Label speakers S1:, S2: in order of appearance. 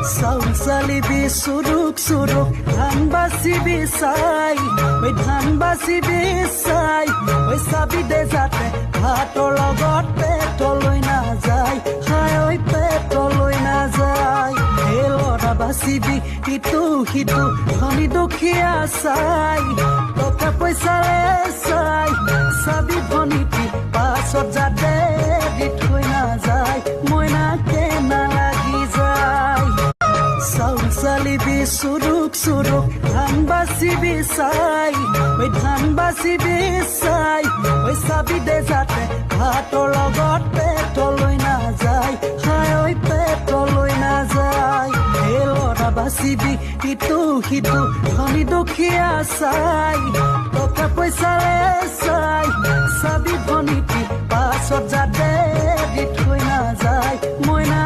S1: চাউল চালিবি চুৰুক চুৰুক ধান বাচিবি চাই ঐ ধান বাচিবি চাই ঐ চাবি দে যাতে ভাতৰ লগত পেটলৈ নাযায় হাই ঐ পেটলৈ নাযায় হে ল'ৰা বাচিবি ইটো সিটো ধনী দুখীয়া চাই টকা পইচাৰে চাই চাবি ভনীটি পাছত যাতে দি থৈ নাযায় মইনাকে নালাগি যায় চাউল চালিবি চুৰুক চুৰুক ধান বাচিবি চাই ঐ ধান বাচিবি চাই ঐ চাবি দে যাতে ভাতৰ লগত পেটলৈ নাযায় হাই ঐ পেটলৈ নাযায় হে ল'ৰা বাচিবি ইটো সিটো ধনী দুখীয়া চাই টকা পইচাৰে চাই চাবি ভনীটি পাছত যাতে দি থৈ নাযায় মইনা